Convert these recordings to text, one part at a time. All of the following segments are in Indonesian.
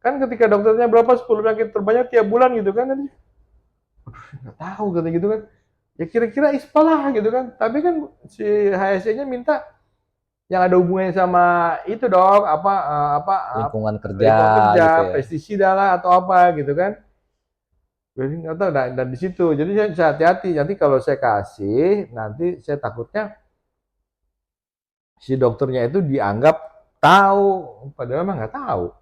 Kan ketika dokternya berapa 10 penyakit terbanyak tiap bulan gitu kan, aduh nggak tahu katanya gitu kan. Ya kira-kira ISPA lah gitu kan. Tapi kan si HSE-nya minta yang ada hubungannya sama itu dong, Lingkungan kerja lingkungan gitu kerja, ya. pestisida lah atau apa gitu kan. Jadi nggak tahu, dan di situ. Jadi saya hati-hati. Nanti kalau saya kasih, nanti saya takutnya si dokternya itu dianggap tahu, padahal mah nggak tahu.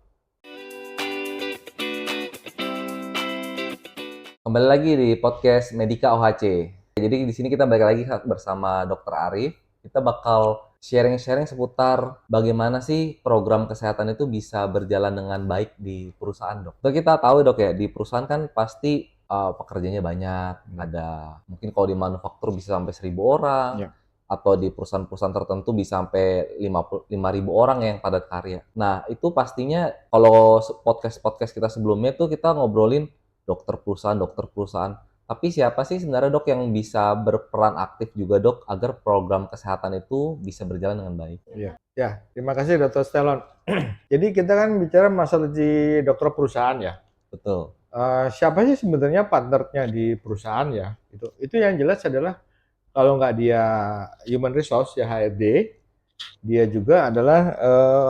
Kembali lagi di podcast Medika OHC. Jadi di sini kita balik lagi bersama Dokter Arif. Kita bakal sharing-sharing seputar bagaimana sih program kesehatan itu bisa berjalan dengan baik di perusahaan, Dok. So, kita tahu, Dok, ya, di perusahaan kan pasti pekerjanya banyak. Ada mungkin kalau di manufaktur bisa sampai 1.000 orang, Ya. atau di perusahaan-perusahaan tertentu bisa sampai 5.000 orang yang padat karya. Nah, itu pastinya kalau podcast-podcast kita sebelumnya tuh kita ngobrolin dokter perusahaan. Tapi siapa sih sebenarnya, Dok, yang bisa berperan aktif juga, Dok, agar program kesehatan itu bisa berjalan dengan baik? Iya. Ya, terima kasih Dr. Stelon. Jadi kita kan bicara masalah di dokter perusahaan ya. Betul. Siapa sih sebenarnya partnernya di perusahaan ya? Itu yang jelas adalah kalau nggak dia human resource ya HRD, dia juga adalah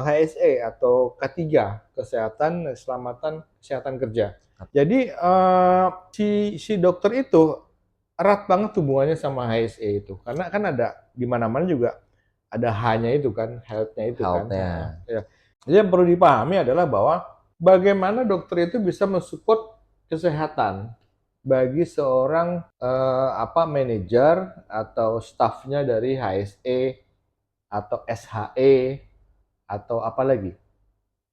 HSE atau K3, kesehatan keselamatan kesehatan kerja. Jadi si dokter itu erat banget hubungannya sama HSE itu, karena kan ada di mana-mana juga ada H-nya itu kan, health-nya itu kan. Health-nya. Ya. Jadi yang perlu dipahami adalah bahwa bagaimana dokter itu bisa mensupport kesehatan bagi seorang manajer atau stafnya dari HSE atau SHE atau apa lagi?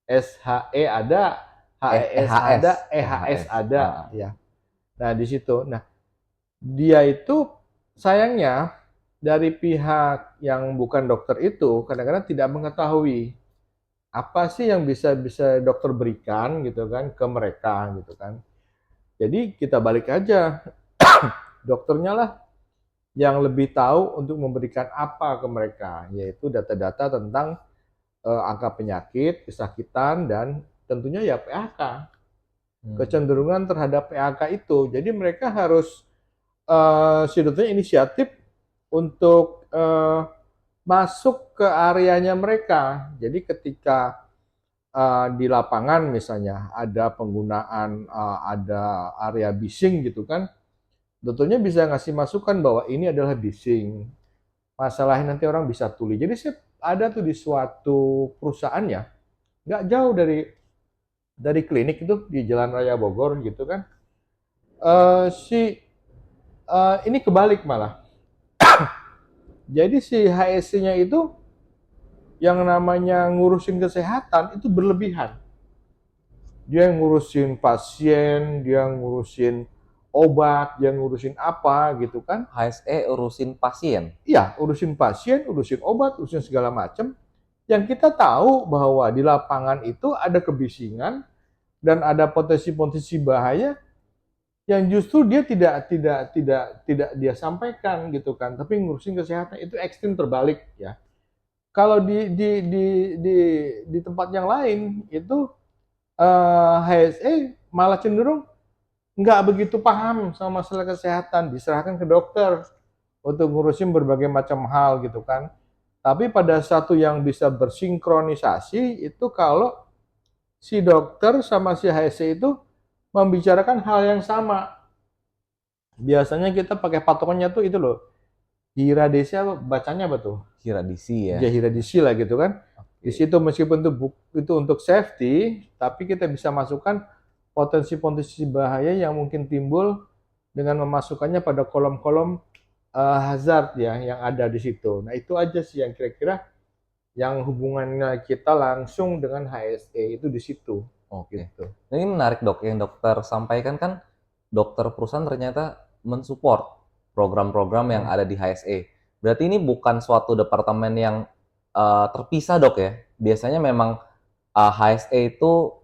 SHE ada, HES EHS. ada, EHS EHS. ada, ya. Nah, di situ. Nah, dia itu sayangnya dari pihak yang bukan dokter itu kadang-kadang tidak mengetahui apa sih yang bisa bisa dokter berikan gitu kan ke mereka gitu kan. Jadi kita balik aja, dokternya lah yang lebih tahu untuk memberikan apa ke mereka, yaitu data-data tentang angka penyakit, kesakitan, dan tentunya ya PHK. Kecenderungan terhadap PHK itu. Jadi mereka harus sebetulnya inisiatif untuk masuk ke areanya mereka. Jadi ketika di lapangan misalnya ada penggunaan ada area bising gitu kan, tentunya bisa ngasih masukan bahwa ini adalah bising. Masalahnya nanti orang bisa tuli. Jadi saya ada tuh di suatu perusahaan ya, nggak jauh dari klinik itu di Jalan Raya Bogor gitu kan. Ini kebalik malah. Jadi si HSC-nya itu yang namanya ngurusin kesehatan itu berlebihan. Dia ngurusin pasien, dia ngurusin obat, dia ngurusin apa gitu kan. HSE urusin pasien. Iya, urusin pasien, urusin obat, urusin segala macam. Yang kita tahu bahwa di lapangan itu ada kebisingan dan ada potensi-potensi bahaya yang justru dia tidak dia sampaikan gitu kan. Tapi ngurusin kesehatan itu ekstrim terbalik ya. Kalau di tempat yang lain itu HSE malah cenderung nggak begitu paham sama masalah kesehatan, diserahkan ke dokter untuk ngurusin berbagai macam hal gitu kan. Tapi pada satu yang bisa bersinkronisasi itu kalau si dokter sama si HSE itu membicarakan hal yang sama. Biasanya kita pakai patokannya tuh itu loh, Hiradesi apa bacanya apa tuh? Hiradisi ya. Ya Hiradesi lah gitu kan. Di Oke. situ meskipun itu untuk safety, tapi kita bisa masukkan potensi-potensi bahaya yang mungkin timbul dengan memasukkannya pada kolom-kolom hazard ya yang ada di situ. Nah itu aja sih yang kira-kira yang hubungannya kita langsung dengan HSE itu di situ. Oke. Gitu. Nah, ini menarik, Dok, yang dokter sampaikan kan dokter perusahaan ternyata mensupport program-program yang Hmm. ada di HSE. Berarti ini bukan suatu departemen yang terpisah, Dok, ya? Biasanya memang HSE itu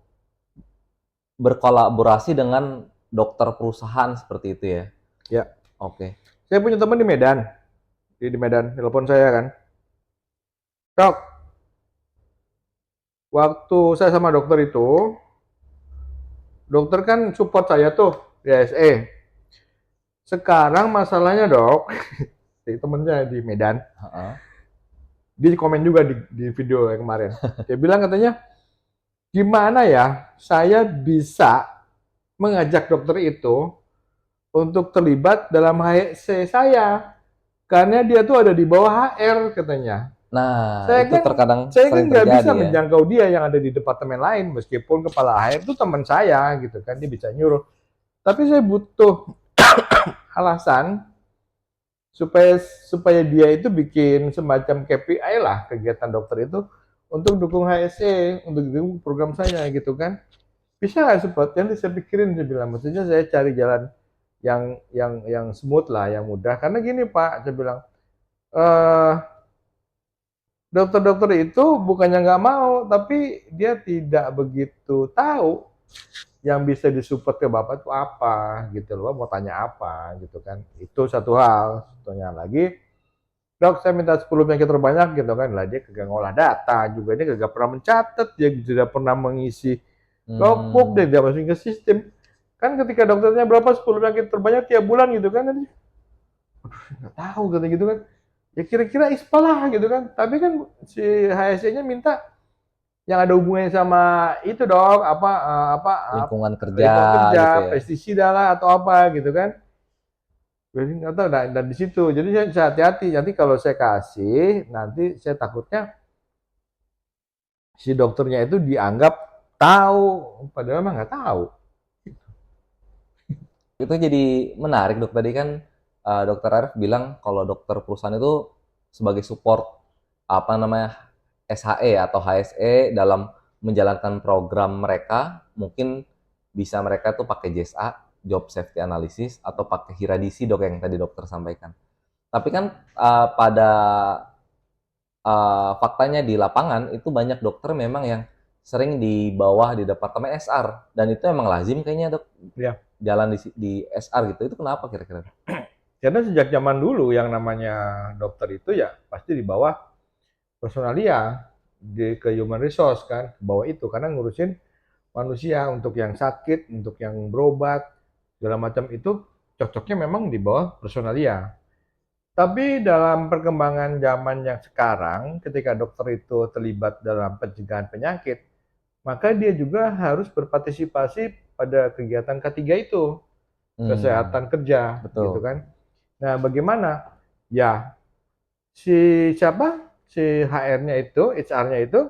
berkolaborasi dengan dokter perusahaan seperti itu ya? Ya, Oke. saya punya teman di Medan. Di Medan, telepon saya kan. Dok, waktu saya sama dokter itu, dokter kan support saya tuh di ASE. Sekarang masalahnya dok, temen saya di Medan, Heeh. dia komen juga di video yang kemarin. Dia bilang katanya, gimana ya saya bisa mengajak dokter itu untuk terlibat dalam HC saya karena dia tuh ada di bawah HR katanya. Nah, Saya itu kan terkadang saya kan sering nggak bisa terjadi ya. menjangkau dia yang ada di departemen lain meskipun kepala HR itu teman saya gitu kan dia bisa nyuruh. Tapi saya butuh alasan supaya supaya dia itu bikin semacam KPI lah kegiatan dokter itu untuk dukung HSE, untuk dukung program saya gitu kan. Bisa nggak support? Yang saya pikirin saya bilang, maksudnya saya cari jalan yang smooth lah, yang mudah. Karena gini Pak, saya bilang, eh dokter-dokter itu bukannya nggak mau, tapi dia tidak begitu tahu yang bisa disupport ke Bapak itu apa gitu loh, mau tanya apa gitu kan. Itu satu hal. Satunya lagi, dok saya minta 10 penyakit terbanyak gitu kan, lah dia kagak ngolah data juga, dia kagak pernah mencatat, dia tidak pernah mengisi logbook, dia Hmm, tidak masukin ke sistem. Kan ketika dokternya berapa 10 penyakit terbanyak tiap bulan gitu kan, nanti nggak tahu katanya gitu kan. Ya kira-kira ISPA lah gitu kan. Tapi kan si HSE-nya minta yang ada hubungannya sama itu dong, lingkungan kerja lingkungan kerja, gitu ya. pestisida lah atau apa gitu kan. Jadi nggak tahu dan di situ. Jadi saya hati-hati. Nanti kalau saya kasih, nanti saya takutnya si dokternya itu dianggap tahu, padahal mah nggak tahu. Itu jadi menarik dok. Tadi kan dokter Arif bilang kalau dokter perusahaan itu sebagai support apa namanya SHE atau HSE dalam menjalankan program mereka, mungkin bisa mereka tuh pakai JSA, Job Safety Analysis, atau pakai Hiradisi dok yang tadi dokter sampaikan. Tapi kan pada faktanya di lapangan itu banyak dokter memang yang sering di bawah di departemen SR dan itu emang lazim kayaknya dok Ya. jalan di SR gitu. Itu kenapa kira-kira? Karena sejak zaman dulu yang namanya dokter itu ya pasti di bawah personalia ke human resource kan, ke bawah itu karena ngurusin manusia untuk yang sakit, untuk yang berobat, segala macam itu cocoknya memang di bawah personalia. Tapi dalam perkembangan zaman yang sekarang, ketika dokter itu terlibat dalam pencegahan penyakit, maka dia juga harus berpartisipasi pada kegiatan ketiga itu, Hmm, kesehatan kerja, gitu betul. kan. Nah, bagaimana? Ya, si siapa? Si HR-nya itu, HR-nya itu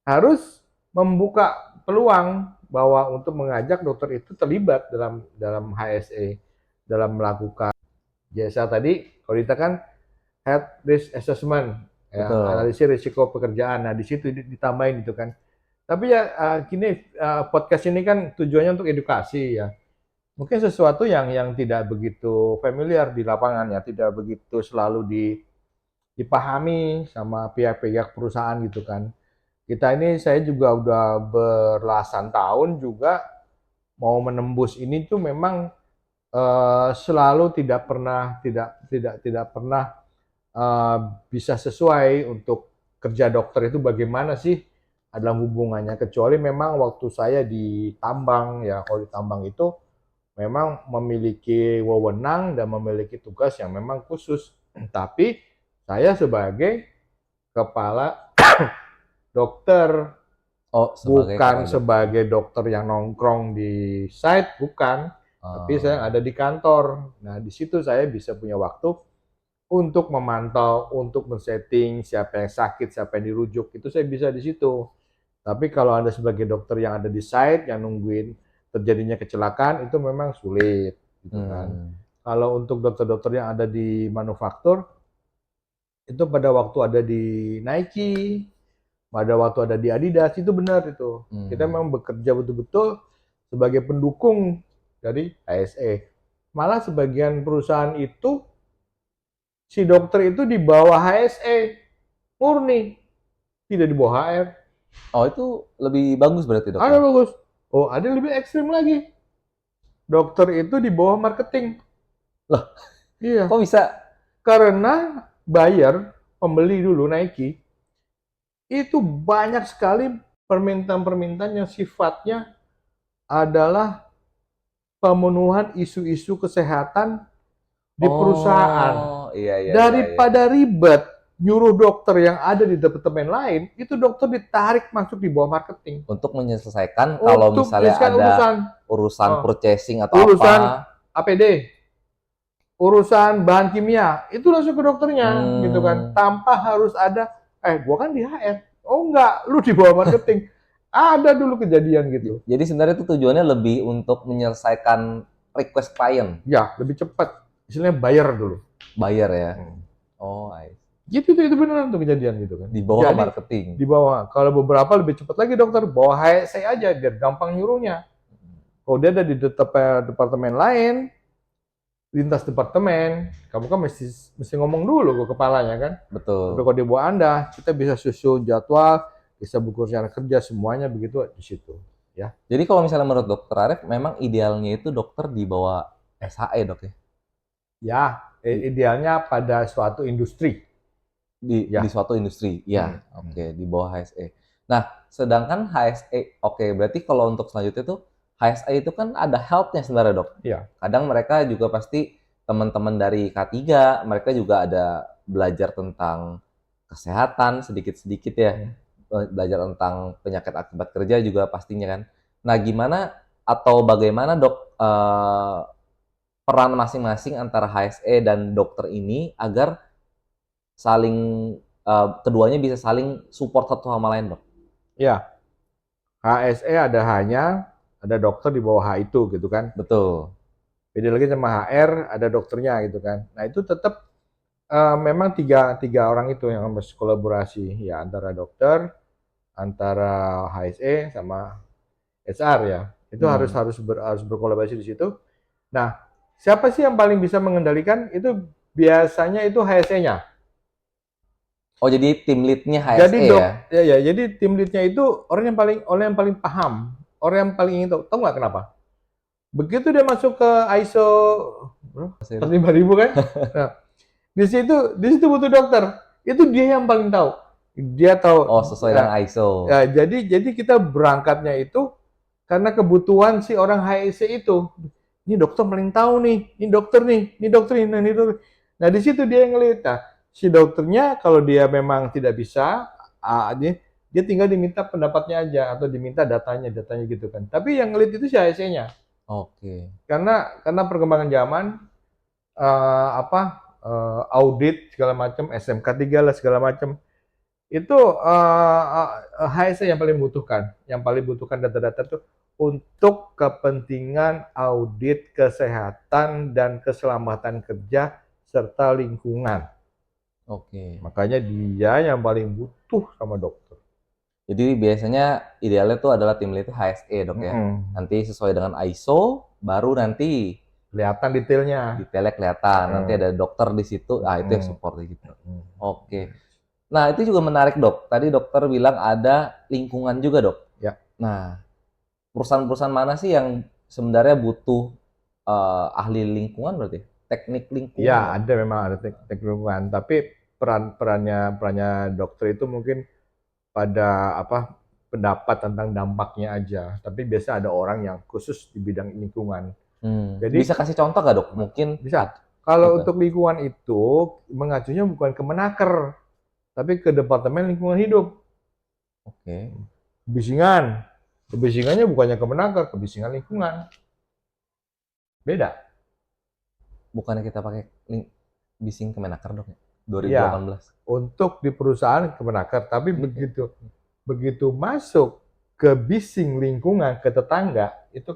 harus membuka peluang bahwa untuk mengajak dokter itu terlibat dalam dalam HSE, dalam melakukan jasa tadi. Kalau kita kan health risk assessment, ya, Betul. analisis risiko pekerjaan. Nah, di situ ditambahin itu kan. Tapi ya gini, podcast ini kan tujuannya untuk edukasi ya. Mungkin sesuatu yang tidak begitu familiar di lapangan ya, tidak begitu selalu dipahami sama pihak-pihak perusahaan gitu kan. Kita ini saya juga udah belasan tahun juga mau menembus ini tuh memang selalu tidak pernah tidak pernah eh, bisa sesuai untuk kerja dokter itu bagaimana sih dalam hubungannya kecuali memang waktu saya di tambang ya kalau di tambang itu memang memiliki wewenang dan memiliki tugas yang memang khusus tapi saya sebagai kepala dokter Oh, sebagai bukan kepala dokter. sebagai dokter yang nongkrong di site bukan tapi saya Oh, ada di kantor. Nah, di situ saya bisa punya waktu untuk memantau, untuk men-setting siapa yang sakit, siapa yang dirujuk, itu saya bisa di situ. Tapi kalau Anda sebagai dokter yang ada di site, yang nungguin terjadinya kecelakaan, itu memang sulit, gitu kan. hmm, Kalau untuk dokter-dokter yang ada di manufaktur, itu pada waktu ada di Nike, pada waktu ada di Adidas, itu benar itu. Kita hmm. memang bekerja betul-betul sebagai pendukung dari ASE. Malah sebagian perusahaan itu si dokter itu di bawah HSE murni, tidak di bawah HR. Oh, itu lebih bagus berarti dok Ada ya? bagus. Oh, ada yang lebih ekstrim lagi. Dokter itu di bawah marketing. Loh, Iya, kok bisa? karena buyer, pembeli dulu Nike, itu banyak sekali permintaan-permintaan yang sifatnya adalah pemenuhan isu-isu kesehatan di perusahaan. Oh, iya iya iya iya. Daripada ribet nyuruh dokter yang ada di departemen lain, itu dokter ditarik masuk di bawah marketing Untuk menyelesaikan kalau untuk misalnya menyelesaikan ada urusan urusan oh, purchasing atau urusan apa. APD, urusan bahan kimia, itu langsung ke dokternya gitu kan, Hmm, tanpa harus ada gua kan di HR. Oh enggak, lu di bawah marketing. Ada dulu kejadian gitu. jadi sebenarnya itu tujuannya lebih untuk menyelesaikan request klien, Ya, lebih cepat. Istilahnya bayar dulu. buyer ya. Hmm. Oh, I see. Gitu itu beneran tuh kejadian gitu kan. Di bawah Jadi marketing. di bawah. Kalau beberapa lebih cepat lagi dokter, bawa HSE aja biar gampang nyuruhnya. Kalau dia ada di departemen lain, lintas departemen, kamu kan mesti ngomong dulu ke kepalanya kan. Tapi Betul. kalau di bawah Anda, kita bisa susun jadwal, bisa buku rencana kerja semuanya begitu di situ, ya. Jadi kalau misalnya menurut Dokter Arif, memang idealnya itu dokter di bawah SHE dok ya? Ya, Di, idealnya pada suatu industri, di ya. suatu industri, ya. Hmm, hmm. Oke, di bawah HSE. Nah, sedangkan HSE, oke, berarti kalau untuk selanjutnya tuh HSE itu kan ada health-nya sebenarnya dok. Ya, Kadang mereka juga pasti teman-teman dari K3, mereka juga ada belajar tentang kesehatan sedikit-sedikit ya. hmm. Belajar tentang penyakit akibat kerja juga pastinya kan. Nah, gimana atau bagaimana dok peran masing-masing antara HSE dan dokter ini agar saling keduanya bisa saling support satu sama lain dok? Ya, HSE ada dokter di bawah H itu gitu kan. Betul. Beda lagi sama HR, ada dokternya gitu kan. Nah itu tetap memang tiga orang itu yang harus kolaborasi ya antara dokter, antara HSE sama HR ya. Itu harus Hmm. harus berkolaborasi di situ. Nah, siapa sih yang paling bisa mengendalikan? Itu biasanya itu HSE-nya. Oh jadi tim leadnya Jadi HSE ya? jadi tim lead-nya itu orang yang paling paham, orang yang paling ingin tahu. Tahu nggak kenapa? Begitu dia masuk ke ISO bro, Mas Heru? 45000 kan? Nah, di situ butuh dokter. Itu dia yang paling tahu. Dia Oh tahu sesuai dengan ISO. jadi kita berangkatnya itu karena kebutuhan si orang HEC itu. Ini dokter paling tahu nih, ini dokter nih, ini dokter ini, ini dokter. Nah, di situ dia yang ngelihat. Nah, si dokternya kalau dia memang tidak bisa, dia tinggal diminta pendapatnya aja atau diminta datanya gitu kan. Tapi yang ngelihat itu si HEC-nya. Oke. Karena perkembangan zaman audit segala macam, SMK 3 lah segala macam. Itu HSE yang paling butuhkan data-data itu untuk kepentingan audit kesehatan dan keselamatan kerja serta lingkungan. Oke. Makanya dia yang paling butuh sama dokter. Jadi biasanya idealnya tuh adalah tim lead HSE dok ya. Mm-mm. Nanti sesuai dengan ISO, baru nanti Kelihatan detailnya. detailnya kelihatan. Nanti Mm-mm. ada dokter di situ, itu yang Mm-mm. support gitu. Mm-mm. Oke. Nah itu juga menarik dok. Tadi dokter bilang ada lingkungan juga dok. Ya, Nah perusahaan-perusahaan mana sih yang sebenarnya butuh ahli lingkungan berarti? Teknik lingkungan ya dok? ada memang ada teknik lingkungan, tapi perannya dokter itu mungkin pada pendapat tentang dampaknya aja. Tapi biasa ada orang yang khusus di bidang lingkungan. Bisa Jadi kasih contoh gak dok? Mungkin bisa. Kalau gitu. untuk lingkungan itu mengacunya bukan ke Menaker, tapi ke Departemen Lingkungan Hidup. Oke. Kebisingan. Kebisingannya bukannya ke Menaker, kebisingan lingkungan. Beda. Bukannya kita pakai bising Kemenaker dok ya? Iya, 2018. untuk di perusahaan ke Menaker, tapi Ini kayak begitu begitu masuk ke bising lingkungan ke tetangga itu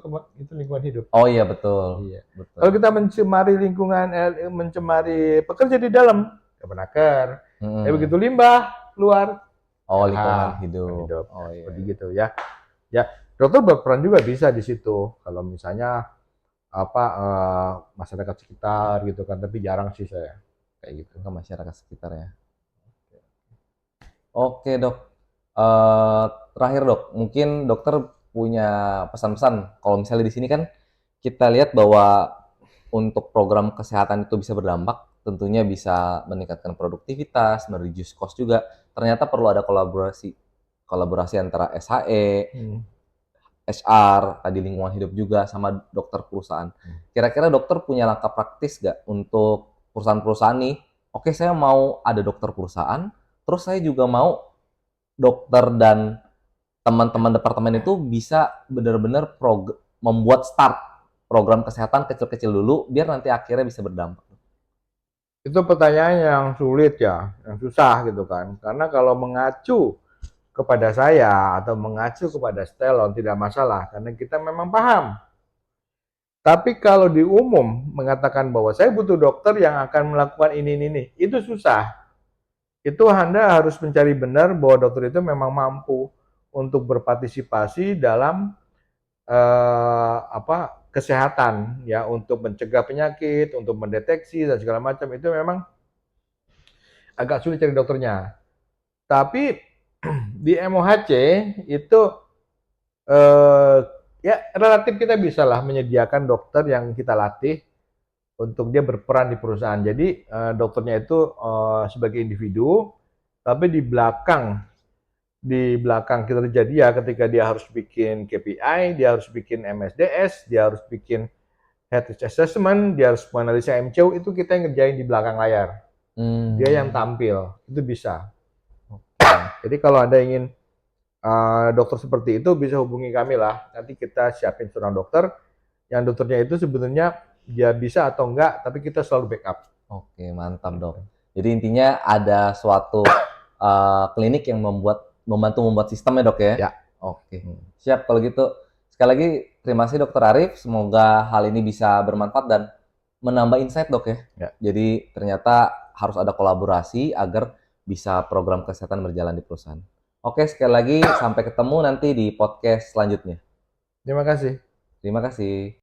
lingkungan hidup. oh iya betul. Iya. Betul. Kalau kita mencemari lingkungan, mencemari pekerja di dalam, kemenaker. Begitu limbah keluar, Oh LH, lingkungan lingkungan hidup. hidup. Oh Ya, iya seperti iya. gitu ya. Ya, dokter berperan juga bisa di situ. Kalau misalnya masyarakat sekitar gitu kan, tapi jarang sih saya kayak gitu. Ke masyarakat sekitar ya. Oke dok. Eh terakhir dok, mungkin dokter punya pesan-pesan. Kalau misalnya di sini kan kita lihat bahwa untuk program kesehatan itu bisa berdampak, tentunya bisa meningkatkan produktivitas, mereduce cost juga. Ternyata perlu ada kolaborasi antara SHE, Hmm. HR, tadi lingkungan hidup juga, sama dokter perusahaan. Kira-kira dokter punya langkah praktis nggak untuk perusahaan-perusahaan nih? Oke, saya mau ada dokter perusahaan, terus saya juga mau dokter dan teman-teman departemen itu bisa benar-benar membuat start program kesehatan kecil-kecil dulu, biar nanti akhirnya bisa berdampak. Itu pertanyaan yang sulit ya, yang susah gitu kan. Karena kalau mengacu kepada saya atau mengacu kepada Stelon tidak masalah, karena kita memang paham. Tapi kalau di umum mengatakan bahwa saya butuh dokter yang akan melakukan ini, itu susah. Itu Anda harus mencari benar bahwa dokter itu memang mampu untuk berpartisipasi dalam kesehatan ya, untuk mencegah penyakit, untuk mendeteksi dan segala macam. Itu memang agak sulit cari dokternya. Tapi di MOHC itu eh, ya relatif kita bisa lah menyediakan dokter yang kita latih untuk dia berperan di perusahaan. Jadi dokternya itu sebagai individu, tapi di belakang kinerja dia ketika dia harus bikin KPI, dia harus bikin MSDS, dia harus bikin head assessment, dia harus menganalisa MCO, itu kita yang ngerjain di belakang layar. Dia yang tampil, itu bisa. Jadi kalau Anda ingin dokter seperti itu bisa hubungi kami lah. Nanti kita siapin seorang dokter yang dokternya itu sebenarnya dia bisa atau enggak, tapi kita selalu backup. Oke, mantap dok. Jadi intinya ada suatu klinik yang membantu membuat sistemnya dok ya? Ya. Oke, siap kalau gitu. Sekali lagi terima kasih dokter Arif. Semoga hal ini bisa bermanfaat dan menambah insight dok ya. Ya. Jadi ternyata harus ada kolaborasi agar bisa program kesehatan berjalan di perusahaan. Oke, sekali lagi sampai ketemu nanti di podcast selanjutnya. Terima kasih. Terima kasih.